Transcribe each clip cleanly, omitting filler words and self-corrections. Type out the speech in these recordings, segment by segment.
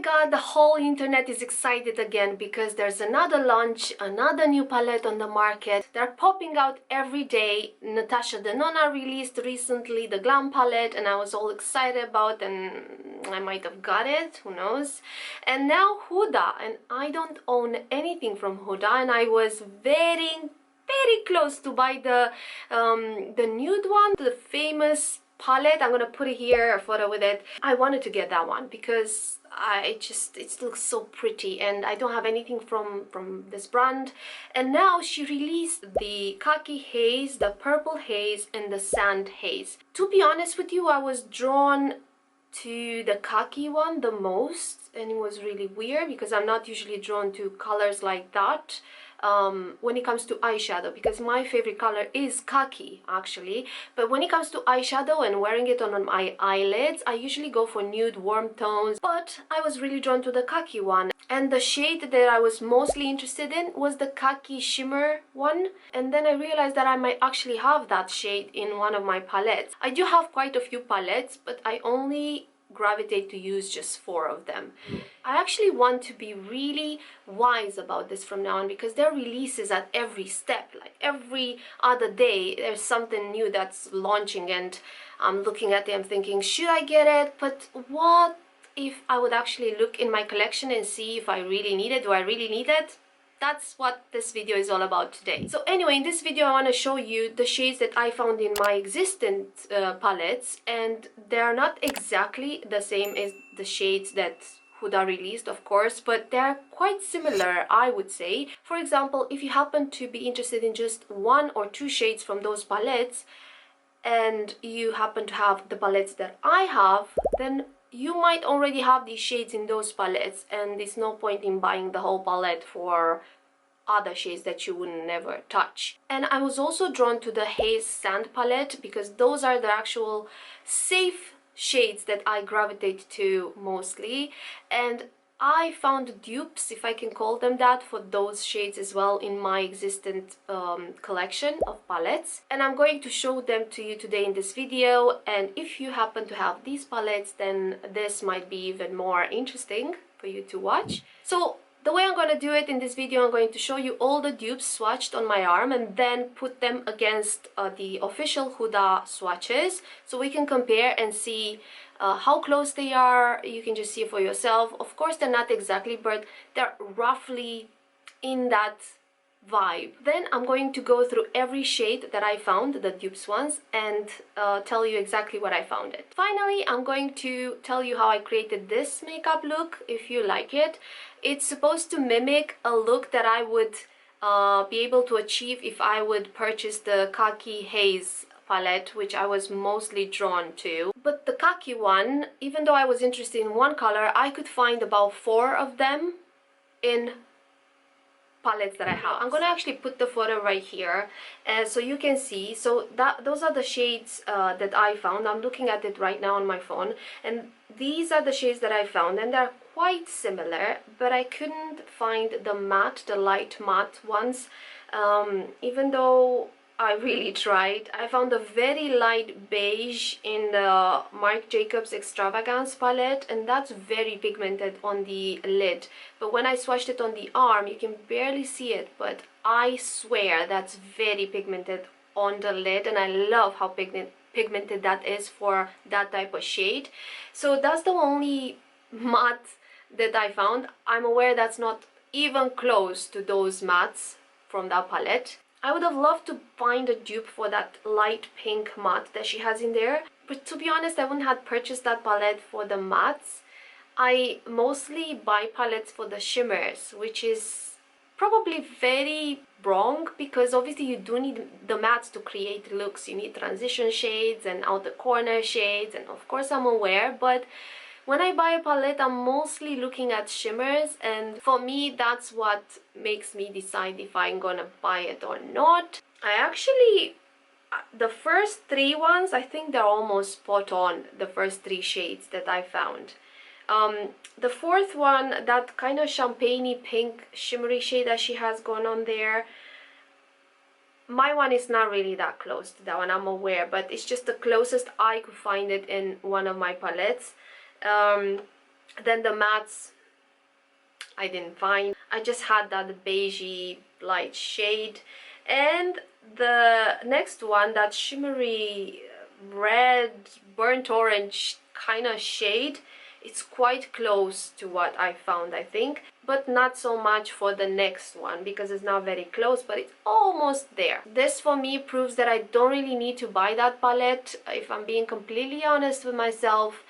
god, the whole internet is excited again because there's another launch, another new palette on the market. They're popping out every day. Natasha Denona released recently the Glam palette and I was all excited about, and I might have got it, who knows. And now Huda, and I don't own anything from Huda, and I was very close to buy the nude one, the famous palette. I'm gonna put it here, a photo with it. I wanted to get that one because it looks so pretty, and I don't have anything from this brand. And now she released the khaki haze, the purple haze, and the sand haze. To be honest with you, I was drawn to the khaki one the most, and it was really weird because I'm not usually drawn to colors like that when it comes to eyeshadow, because my favorite color is khaki actually. But when it comes to eyeshadow and wearing it on my eyelids, I usually go for nude warm tones, but I was really drawn to the khaki one. And the shade that I was mostly interested in was the khaki shimmer one, and then I realized that I might actually have that shade in one of my palettes. I do have quite a few palettes, but I only gravitate to use just 4 of them. I actually want to be really wise about this from now on, because there are releases at every step. Like every other day there's something new that's launching, and I'm looking at it, I'm thinking, should I get it? But what if I would actually look in my collection and see if I really need it? Do I really need it? That's what this video is all about today. So anyway, in this video I want to show you the shades that I found in my existing palettes, and they are not exactly the same as the shades that Huda released, of course, but they're quite similar, I would say. For example, if you happen to be interested in just 1 or 2 shades from those palettes, and you happen to have the palettes that I have, then you might already have these shades in those palettes, and there's no point in buying the whole palette for other shades that you would never touch. And I was also drawn to the Haze Sand palette because those are the actual safe shades that I gravitate to mostly, and I found dupes, if I can call them that, for those shades as well in my existing collection of palettes, and I'm going to show them to you today in this video. And if you happen to have these palettes, then this might be even more interesting for you to watch. So the way I'm going to do it in this video, I'm going to show you all the dupes swatched on my arm and then put them against the official Huda swatches, so we can compare and see how close they are. You can just see for yourself. Of course, they're not exactly, but they're roughly in that vibe. Then I'm going to go through every shade that I found, the dupes ones, and tell you exactly what I found it. Finally, I'm going to tell you how I created this makeup look, if you like it. It's supposed to mimic a look that I would be able to achieve if I would purchase the khaki haze palette, which I was mostly drawn to. But the khaki one, even though I was interested in one color, I could find about 4 of them in palettes that I have. I'm gonna actually put the photo right here so you can see. So those are the shades that I found. I'm looking at it right now on my phone, and these are the shades that I found, and they're quite similar, but I couldn't find the matte, the light matte ones, even though I really tried. I found a very light beige in the Marc Jacobs Extravagance palette, and that's very pigmented on the lid. But when I swatched it on the arm, you can barely see it, but I swear that's very pigmented on the lid, and I love how pigmented that is for that type of shade. So that's the only matte that I found. I'm aware that's not even close to those mattes from that palette. I would have loved to find a dupe for that light pink matte that she has in there, but to be honest, I wouldn't have purchased that palette for the mattes. I mostly buy palettes for the shimmers, which is probably very wrong, because obviously you do need the mattes to create looks. You need transition shades and outer corner shades, and of course I'm aware, but when I buy a palette, I'm mostly looking at shimmers, and for me that's what makes me decide if I'm gonna buy it or not. I actually, the first 3 ones, I think they're almost spot on, the first 3 shades that I found. The 4th one, that kind of champagne-y pink shimmery shade that she has going on there, my one is not really that close to that one, I'm aware, but it's just the closest I could find it in one of my palettes. Then the mattes I didn't find. I just had that beigey light shade. And the next one, that shimmery red burnt orange kind of shade, it's quite close to what I found, I think, but not so much for the next one because it's not very close, but it's almost there. This for me proves that I don't really need to buy that palette. If I'm being completely honest with myself,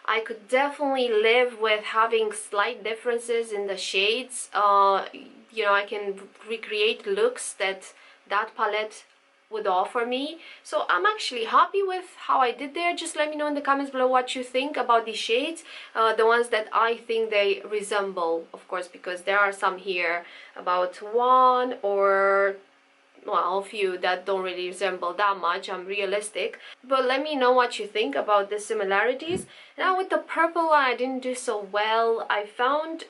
I could definitely live with having slight differences in the shades. You know, I can recreate looks that that palette would offer me. So I'm actually happy with how I did there. Just let me know in the comments below what you think about these shades, the ones that I think they resemble, of course, because there are some here, about one or well, a few that don't really resemble that much. I'm realistic, but let me know what you think about the similarities. Now with the purple one, I didn't do so well. I found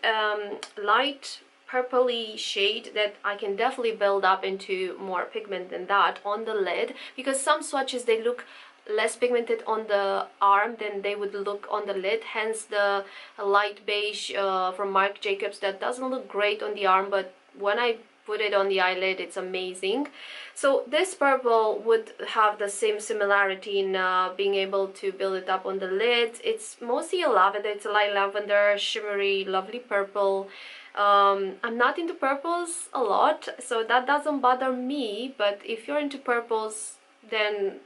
light purpley shade that I can definitely build up into more pigment than that on the lid, because some swatches, they look less pigmented on the arm than they would look on the lid, hence the light beige from Marc Jacobs that doesn't look great on the arm, but when I put it on the eyelid, it's amazing. So this purple would have the same similarity in being able to build it up on the lid. It's mostly a lavender, it's a light lavender, shimmery, lovely purple. I'm not into purples a lot, so that doesn't bother me, but if you're into purples, then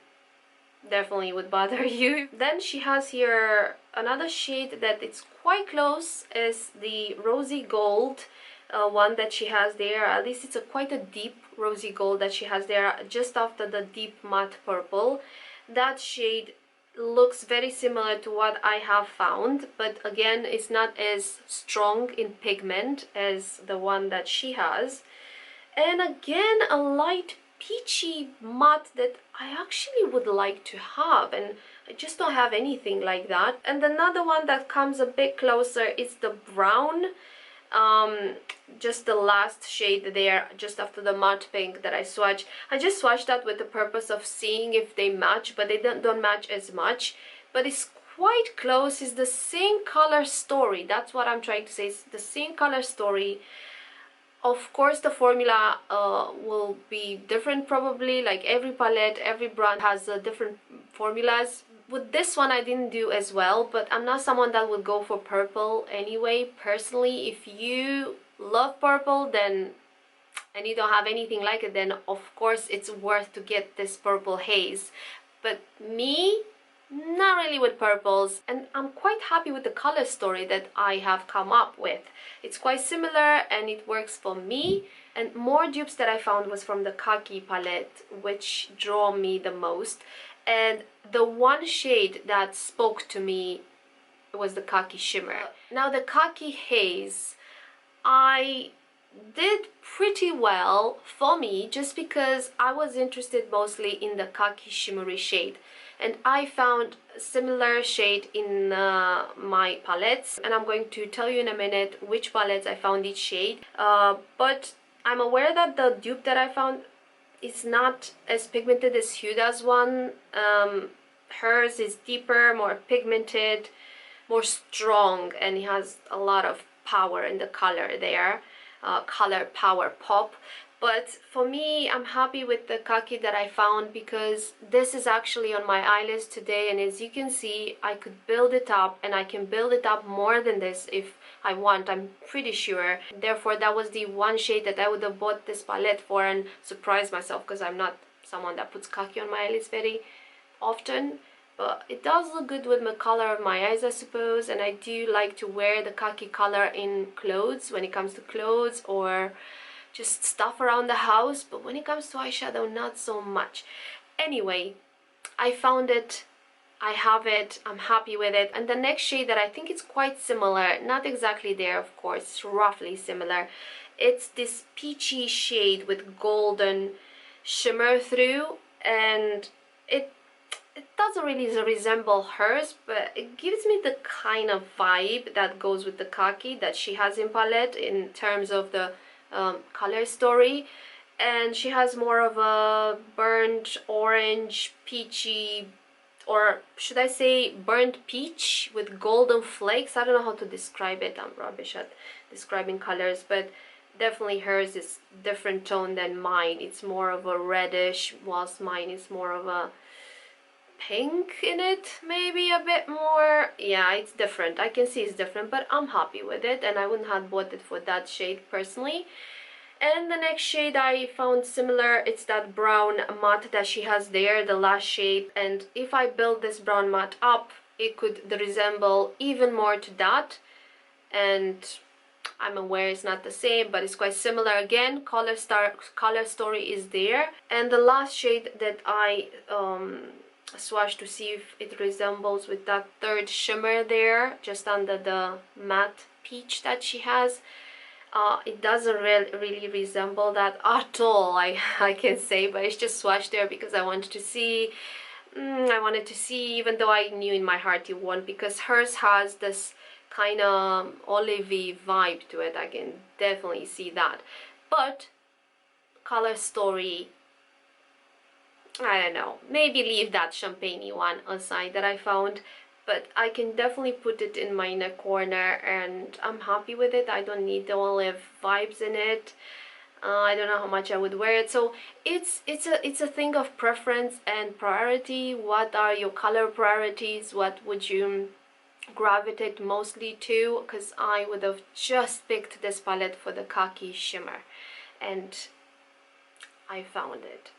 definitely would bother you. Then she has here another shade that it's quite close, is the rosy gold one that she has there. At least it's quite a deep rosy gold that she has there just after the deep matte purple. That shade looks very similar to what I have found, but again, it's not as strong in pigment as the one that she has. And again, a light peachy matte that I actually would like to have, and I just don't have anything like that. And another one that comes a bit closer is the brown, just the last shade there just after the matte pink that I swatched. I just swatched that with the purpose of seeing if they match, but they don't match as much, but it's quite close. It's the same color story. That's what I'm trying to say. It's the same color story. Of course, the formula will be different probably, like every palette, every brand has different formulas. With this one, I didn't do as well, but I'm not someone that would go for purple anyway, personally. If you love purple, then, and you don't have anything like it, then of course it's worth to get this purple haze. But me, not really with purples, and I'm quite happy with the color story that I have come up with. It's quite similar and it works for me. And more dupes that I found was from the Khaki palette, which draw me the most. And the one shade that spoke to me was the Khaki Shimmer. Now the Khaki Haze, I did pretty well for me just because I was interested mostly in the Khaki Shimmery shade. And I found a similar shade in my palettes, and I'm going to tell you in a minute which palettes I found each shade. But I'm aware that the dupe that I found is not as pigmented as Huda's one. Hers is deeper, more pigmented, more strong, and it has a lot of power in the color there. Color power pop. But for me, I'm happy with the Khaki that I found because this is actually on my eyelids today, and as you can see, I could build it up, and I can build it up more than this if I want, I'm pretty sure. Therefore, that was the one shade that I would have bought this palette for and surprised myself, because I'm not someone that puts Khaki on my eyelids very often. But it does look good with the color of my eyes, I suppose, and I do like to wear the Khaki color in clothes, when it comes to clothes or just stuff around the house, but when it comes to eyeshadow, not so much. Anyway, I found it, I have it, I'm happy with it. And the next shade that I think is quite similar, not exactly there of course, it's roughly similar, it's this peachy shade with golden shimmer through, and it doesn't really resemble hers, but it gives me the kind of vibe that goes with the Khaki that she has in palette in terms of the color story. And she has more of a burnt orange, peachy, or should I say burnt peach with golden flakes. I don't know how to describe it. I'm rubbish at describing colors, but definitely hers is different tone than mine. It's more of a reddish, whilst mine is more of a pink in it, maybe a bit more. Yeah, it's different. I can see it's different, but I'm happy with it, and I wouldn't have bought it for that shade personally. And the next shade I found similar, it's that brown matte that she has there, the last shade. And if I build this brown matte up, it could resemble even more to that. And I'm aware it's not the same, but it's quite similar. Again, color story is there. And the last shade that I swatched to see if it resembles with that third shimmer there, just under the matte peach that she has. It doesn't really resemble that at all, I can say, but it's just swatched there because I wanted to see. I wanted to see, even though I knew in my heart it won't, because hers has this kind of olivey vibe to it. I can definitely see that. But color story, I don't know, maybe leave that champagne-y one aside that I found. But I can definitely put it in my inner corner, and I'm happy with it. I don't need the olive vibes in it. I don't know how much I would wear it. So it's a thing of preference and priority. What are your color priorities? What would you gravitate mostly to? Because I would have just picked this palette for the khaki shimmer, and I found it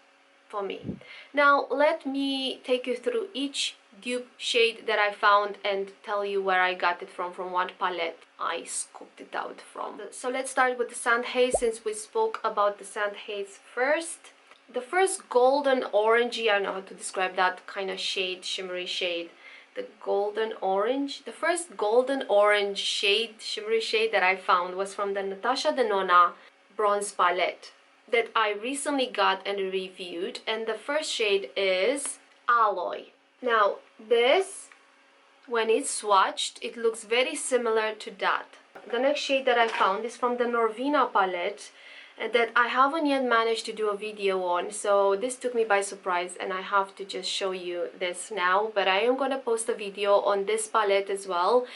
for me. Now let me take you through each dupe shade that I found and tell you where I got it from what palette I scooped it out from. So let's start with the Sand Haze, since we spoke about the Sand Haze first. The first golden orangey, I don't know how to describe that kind of shade, shimmery shade. The golden orange, the first golden orange shade, shimmery shade that I found was from the Natasha Denona bronze palette that I recently got and reviewed, and the first shade is Alloy. Now this, when it's swatched, it looks very similar to that. The next shade that I found is from the Norvina palette that I haven't yet managed to do a video on, so this took me by surprise and I have to just show you this now. But I am going to post a video on this palette as well,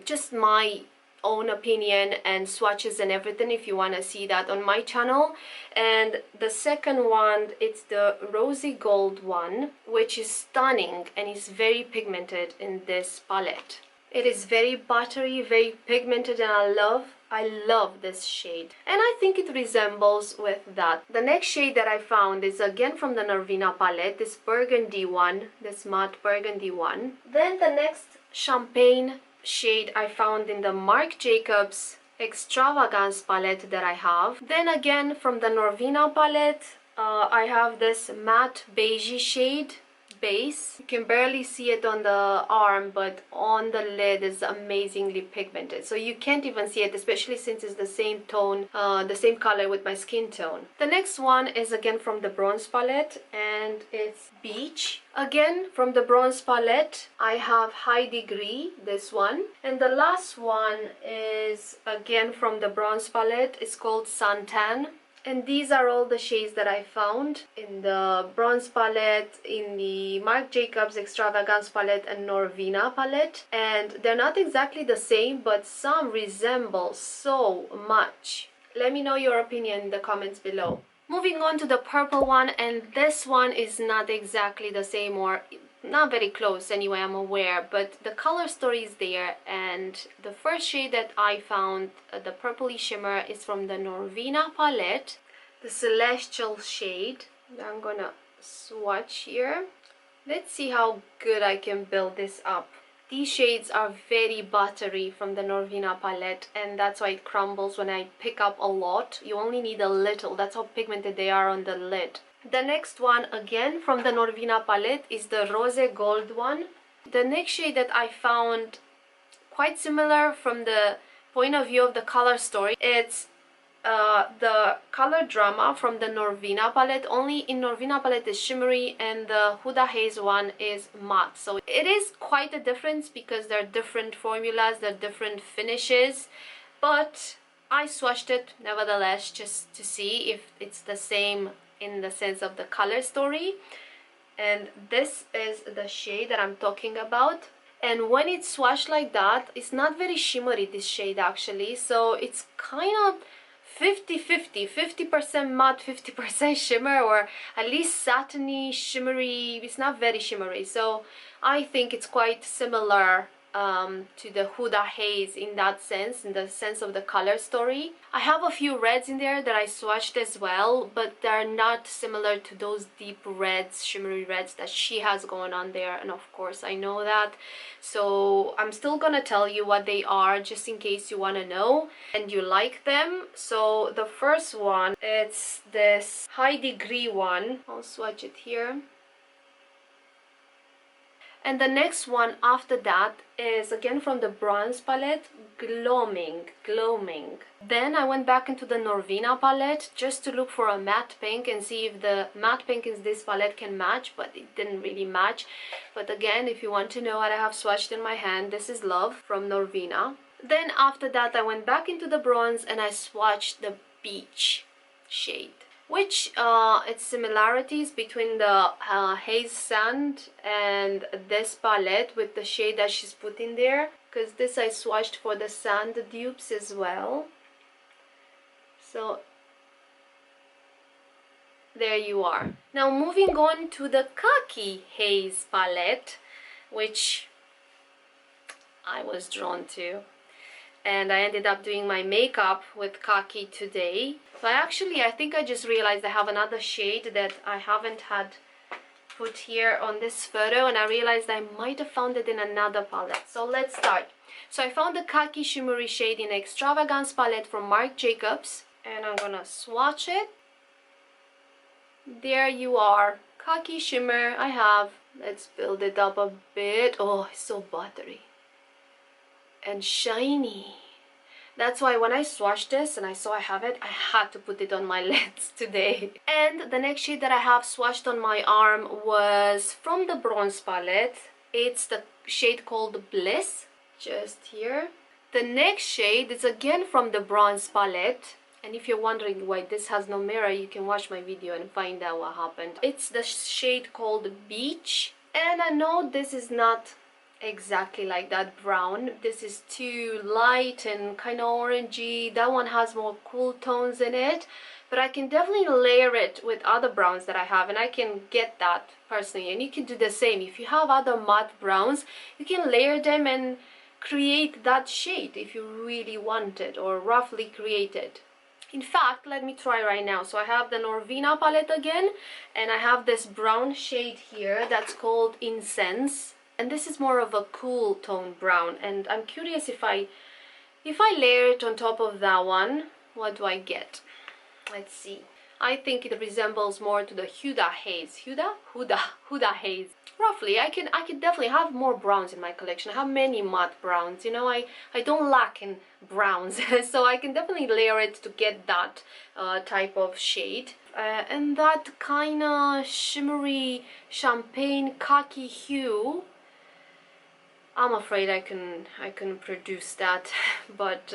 just my own opinion and swatches and everything, if you want to see that on my channel. And the second one, it's the rosy gold one, which is stunning and is very pigmented in this palette. It is very buttery, very pigmented, and I love this shade, and I think it resembles with that. The next shade that I found is again from the Norvina palette, this burgundy one, this matte burgundy one. Then the next champagne shade I found in the Marc Jacobs Extravagance palette that I have. Then again from the Norvina palette, I have this matte beigey shade base. You can barely see it on the arm, but on the lid is amazingly pigmented, so you can't even see it, especially since it's the same tone, the same color with my skin tone. The next one is again from the bronze palette, and it's Beach. Again from the bronze palette I have High Degree, this one, and the last one is again from the bronze palette. It's called Suntan. And these are all the shades that I found in the bronze palette, in the Marc Jacobs Extravagance palette and Norvina palette. And they're not exactly the same, but some resemble so much. Let me know your opinion in the comments below. Moving on to the purple one, and this one is not exactly the same, or not very close anyway, I'm aware, but the color story is there. And the first shade that I found, the purpley shimmer, is from the Norvina palette, the Celestial shade. I'm gonna swatch here. Let's see how good I can build this up. These shades are very buttery from the Norvina palette, and that's why it crumbles when I pick up a lot. You only need a little, that's how pigmented they are on the lid. The next one again from the Norvina palette is the Rose Gold one. The next shade that I found quite similar from the point of view of the color story, it's the Color Drama from the Norvina palette. Only in Norvina palette is shimmery and the Huda Haze one is matte. So it is quite a difference because they're different formulas, they're different finishes, but I swatched it nevertheless just to see if it's the same in the sense of the color story. and this is the shade that I'm talking about. And when it's swatched like that, it's not very shimmery, this shade actually, so it's kind of 50-50, 50% matte, 50% shimmer, or at least satiny, shimmery. It's not very shimmery, so I think it's quite similar to the Huda Haze in that sense, in the sense of the color story. I have a few reds in there that I swatched as well, but they're not similar to those deep reds, shimmery reds that she has going on there, and of course I know that. So I'm still gonna tell you what they are, just in case you want to know and you like them. So the first one, it's this high degree one. I'll swatch it here. And the next one after that is again from the bronze palette, Gloaming. Then I went back into the Norvina palette just to look for a matte pink and see if the matte pink in this palette can match, but it didn't really match. But again, if you want to know what I have swatched in my hand, this is Love from Norvina. Then after that I went back into the bronze and I swatched the Beach shade, which its similarities between the Haze Sand and this palette with the shade that she's put in there, because this I swatched for the Sand dupes as well. So there you are. Now moving on to the Khaki Haze palette, which I was drawn to, and I ended up doing my makeup with Khaki today. So I think I just realized I have another shade that I haven't had put here on this photo, and I realized I might have found it in another palette. So let's start. So I found the Khaki shimmery shade in Extravagance palette from Marc Jacobs, and I'm gonna swatch it. There you are, Khaki shimmer I have. Let's build it up a bit. Oh, it's so buttery and shiny. That's why when I swatched this and I saw I have it, I had to put it on my lids today. And the next shade that I have swatched on my arm was from the bronze palette. It's the shade called Bliss, just here. The next shade is again from the bronze palette. And if you're wondering why this has no mirror, you can watch my video and find out what happened. It's the shade called Beach. And I know this is not exactly like that brown. This is too light and kind of orangey. That one has more cool tones in it, but I can definitely layer it with other browns that I have, and I can get that personally. And you can do the same. If you have other matte browns, you can layer them and create that shade if you really want it, or roughly create it. In fact, let me try right now. So I have the Norvina palette again, and I have this brown shade here that's called Incense. And this is more of a cool tone brown, and I'm curious if I layer it on top of that one, what do I get? Let's see. I think it resembles more to the Huda Haze. Huda Haze. Roughly, I can definitely have more browns in my collection. I have many matte browns, you know, I don't lack in browns. So I can definitely layer it to get that type of shade. And that kind of shimmery champagne khaki hue, I'm afraid I can produce that. But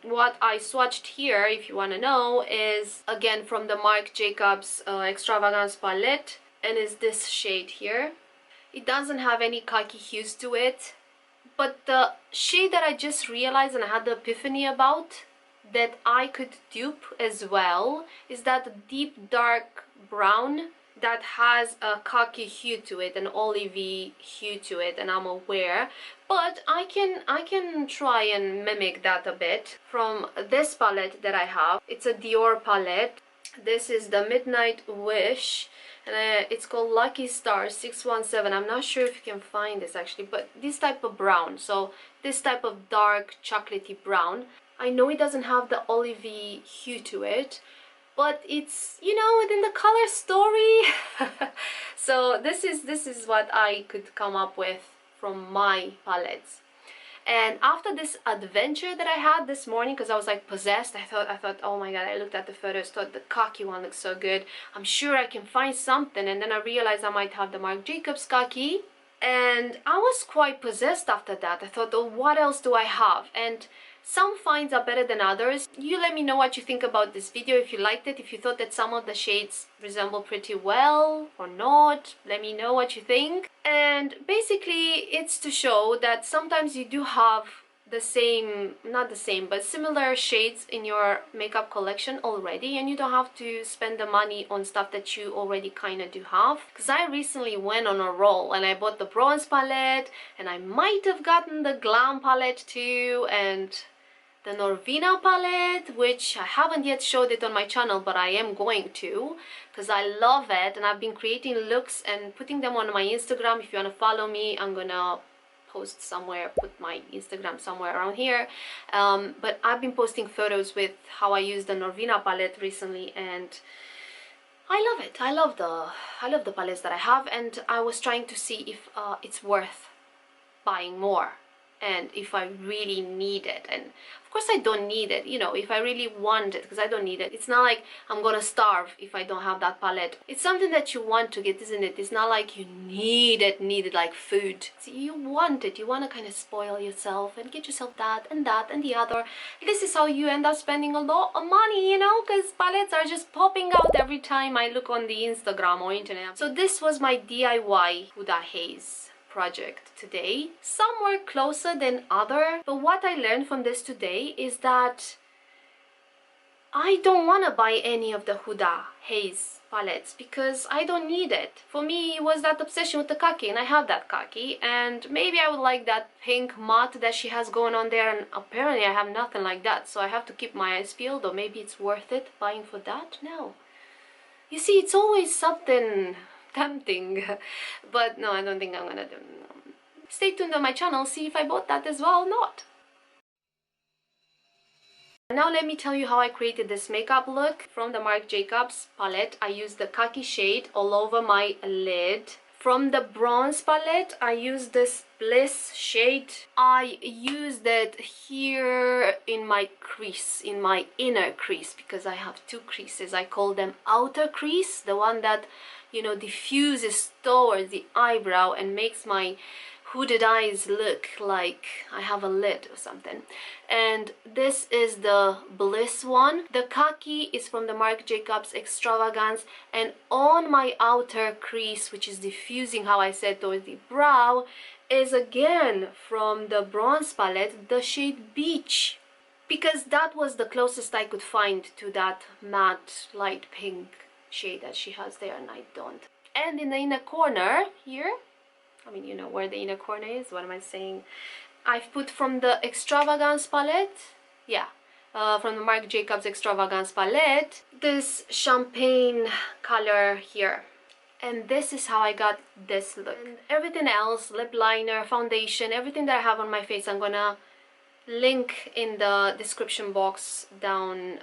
what I swatched here, if you want to know, is again from the Marc Jacobs Extravagance palette, and is this shade here. It doesn't have any khaki hues to it, but the shade that I just realized and I had the epiphany about that I could dupe as well is that deep dark brown that has a khaki hue to it, an olivey hue to it, and I'm aware, but I can try and mimic that a bit from this palette that I have. It's a Dior palette. This is the Midnight Wish, and it's called Lucky Star 617. I'm not sure if you can find this actually, but this type of brown, so this type of dark chocolatey brown. I know it doesn't have the olivey hue to it, but it's, you know, within the color story. So this is what I could come up with from my palettes. And after this adventure that I had this morning, because I was like possessed, I thought, oh my god, I looked at the photos, thought the khaki one looks so good, I'm sure I can find something. And then I realized I might have the Marc Jacobs khaki, and I was quite possessed after that. I thought, oh, what else do I have? And Some finds are better than others. You let me know what you think about this video, if you liked it, if you thought that some of the shades resemble pretty well or not. Let me know what you think. And basically it's to show that sometimes you do have the same, not the same, but similar shades in your makeup collection already, and you don't have to spend the money on stuff that you already kind of do have. Because I recently went on a roll and I bought the bronze palette, and I might have gotten the glam palette too, and the Norvina palette, which I haven't yet showed it on my channel, but I am going to, because I love it, and I've been creating looks and putting them on my Instagram. If you want to follow me, I'm gonna post somewhere, put my Instagram somewhere around here, but I've been posting photos with how I use the Norvina palette recently, and I love it. I love the palettes that I have, and I was trying to see if it's worth buying more and if I really need it. And of course I don't need it, you know, if I really want it, because I don't need it. It's not like I'm gonna starve if I don't have that palette. It's something that you want to get, isn't it? It's not like you need it like food. So you want it, you want to kind of spoil yourself and get yourself that and the other. This is how you end up spending a lot of money, you know, because palettes are just popping out every time I look on the Instagram or internet. So this was my DIY Huda Haze project today. Some were closer than other, but what I learned from this today is that I don't want to buy any of the Huda Haze palettes because I don't need it. For me, it was that obsession with the khaki, and I have that khaki, and maybe I would like that pink matte that she has going on there, and apparently I have nothing like that, so I have to keep my eyes peeled. Or maybe it's worth it buying for that. No, you see, it's always something tempting, but no, I don't think I'm gonna do. Stay tuned on my channel, see if I bought that as well or not. Now let me tell you how I created this makeup look. From the Marc Jacobs palette, I used the khaki shade all over my lid. From the bronze palette, I used this Bliss shade. I used it here in my crease, in my inner crease, because I have two creases. I call them outer crease, the one that, you know, diffuses towards the eyebrow and makes my hooded eyes look like I have a lid or something. And this is the Bliss one. The khaki is from the Marc Jacobs Extravagance, and on my outer crease, which is diffusing, how I said, towards the brow, is again from the bronze palette, the shade Beach, because that was the closest I could find to that matte light pink shade that she has there, and I don't. And in the inner corner here, I mean, you know where the inner corner is, what am I saying? I've put from the Extravagance palette, yeah, from the Marc Jacobs Extravagance palette, this champagne color here. And this is how I got this look. And everything else, lip liner, foundation, everything that I have on my face, I'm gonna link in the description box down,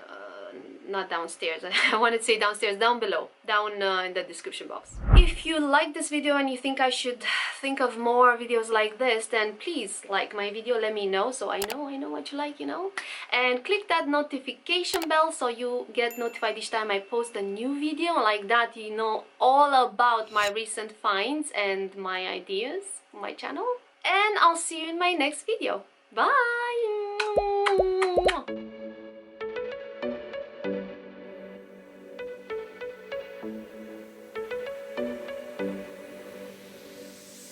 not downstairs, I wanted to say downstairs, down below, down in the description box. If you like this video and you think I should think of more videos like this, then please like my video, let me know, so I know what you like, you know. And click that notification bell so you get notified each time I post a new video. Like that, you know all about my recent finds and my ideas on my channel. And I'll see you in my next video. Bye!